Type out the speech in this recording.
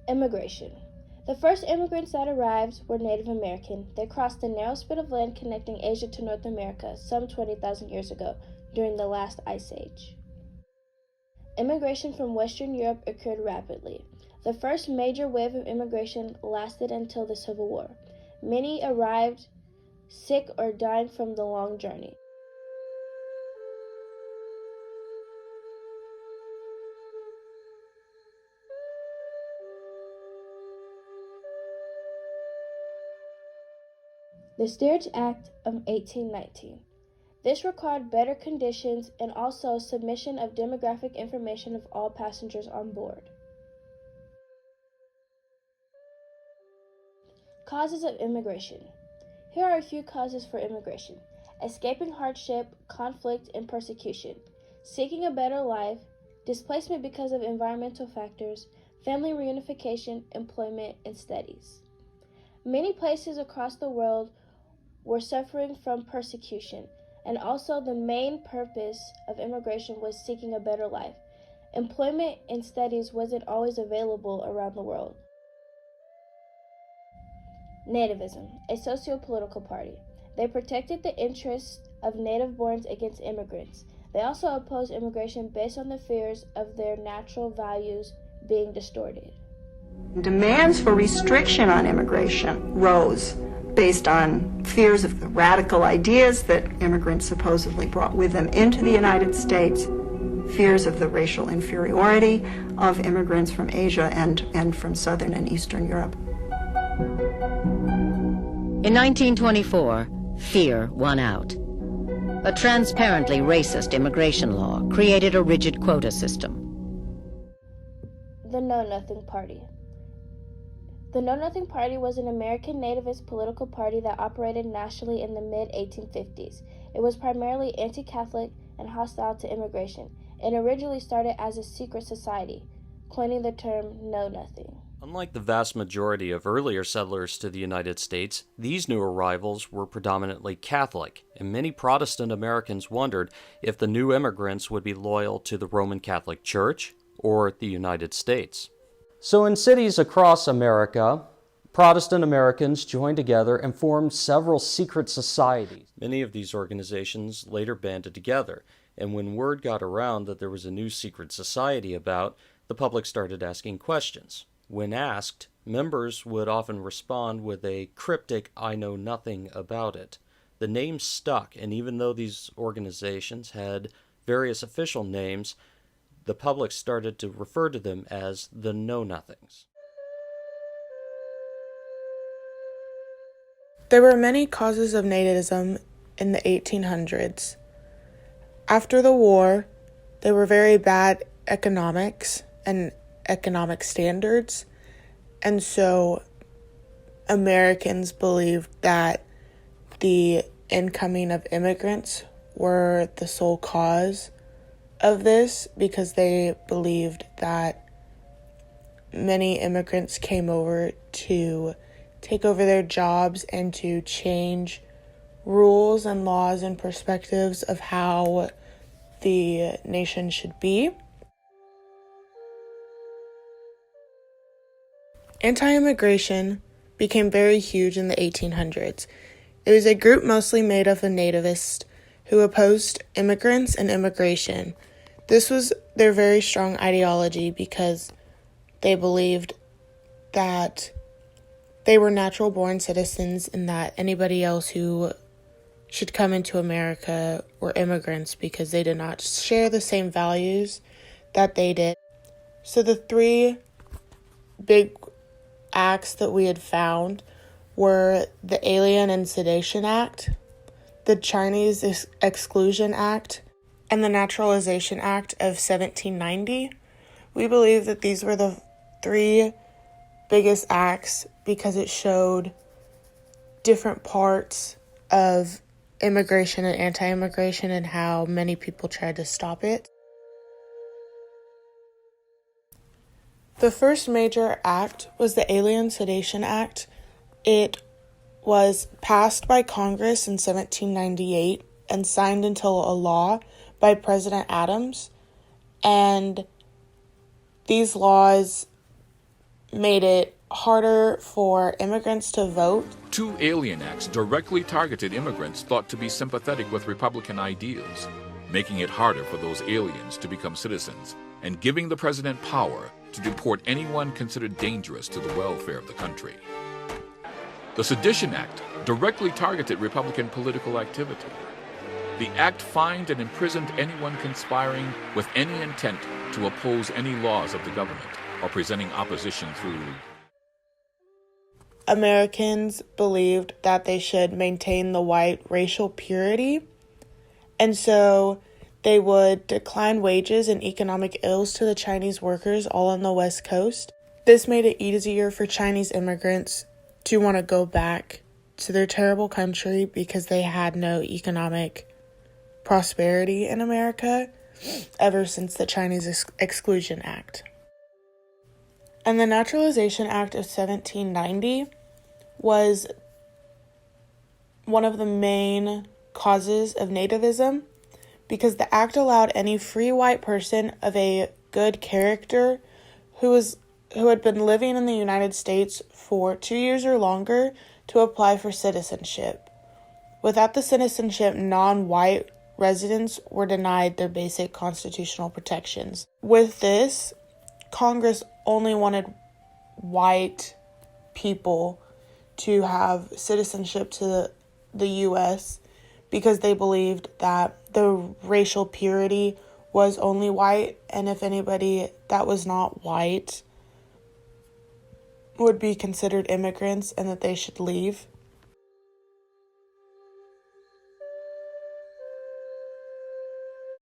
Immigration. The first immigrants that arrived were Native American. They crossed the narrow spit of land connecting Asia to North America some 20,000 years ago during the last ice age. Immigration from Western Europe occurred rapidly. The first major wave of immigration lasted until the Civil War. Many arrived sick or dying from the long journey. The Steerage Act of 1819. This required better conditions and also submission of demographic information of all passengers on board. Causes of immigration. Here are a few causes for immigration: escaping hardship, conflict, and persecution, seeking a better life, displacement because of environmental factors, family reunification, employment, and studies. Many places across the world were suffering from persecution, and also the main purpose of immigration was seeking a better life. Employment and studies wasn't always available around the world. Nativism, a socio-political party. They protected the interests of native-borns against immigrants. They also opposed immigration based on the fears of their natural values being distorted. Demands for restriction on immigration rose based on fears of the radical ideas that immigrants supposedly brought with them into the United States, fears of the racial inferiority of immigrants from Asia and from Southern and Eastern Europe. In 1924, fear won out. A transparently racist immigration law created a rigid quota system. The Know Nothing Party. The Know Nothing Party was an American nativist political party that operated nationally in the mid-1850s. It was primarily anti-Catholic and hostile to immigration. It originally started as a secret society, coining the term Know Nothing. Unlike the vast majority of earlier settlers to the United States, these new arrivals were predominantly Catholic, and many Protestant Americans wondered if the new immigrants would be loyal to the Roman Catholic Church or the United States. So in cities across America, Protestant Americans joined together and formed several secret societies. Many of these organizations later banded together, and when word got around that there was a new secret society about, the public started asking questions. When asked, members would often respond with a cryptic, "I know nothing about it." The name stuck, and even though these organizations had various official names, the public started to refer to them as the Know-Nothings. There were many causes of nativism in the 1800s. After the war, there were very bad economics and economic standards, and so Americans believed that the incoming of immigrants were the sole cause of this, because they believed that many immigrants came over to take over their jobs and to change rules and laws and perspectives of how the nation should be. Anti-immigration became very huge in the 1800s. It was a group mostly made up of nativists who opposed immigrants and immigration. This was their very strong ideology because they believed that they were natural-born citizens and that anybody else who should come into America were immigrants because they did not share the same values that they did. So the three big acts that we had found were the Alien and Sedition Act, the Chinese Exclusion Act, and the Naturalization Act of 1790. We believe that these were the three biggest acts because it showed different parts of immigration and anti-immigration and how many people tried to stop it. The first major act was the Alien Sedition Act. It was passed by Congress in 1798 and signed into a law by President Adams. And these laws made it harder for immigrants to vote. 2 alien acts directly targeted immigrants thought to be sympathetic with Republican ideals, making it harder for those aliens to become citizens and giving the president power to deport anyone considered dangerous to the welfare of the country. The Sedition Act directly targeted Republican political activity. The act fined and imprisoned anyone conspiring with any intent to oppose any laws of the government or presenting opposition through. Americans believed that they should maintain the white racial purity, and so they would decline wages and economic ills to the Chinese workers all on the West Coast. This made it easier for Chinese immigrants to want to go back to their terrible country because they had no economic prosperity in America ever since the Chinese Exclusion Act. And the Naturalization Act of 1790 was one of the main causes of nativism because the act allowed any free white person of a good character who had been living in the United States for 2 years or longer to apply for citizenship. Without the citizenship, non-white residents were denied their basic constitutional protections. With this, Congress only wanted white people to have citizenship to the U.S. because they believed that the racial purity was only white, and if anybody that was not white would be considered immigrants and that they should leave.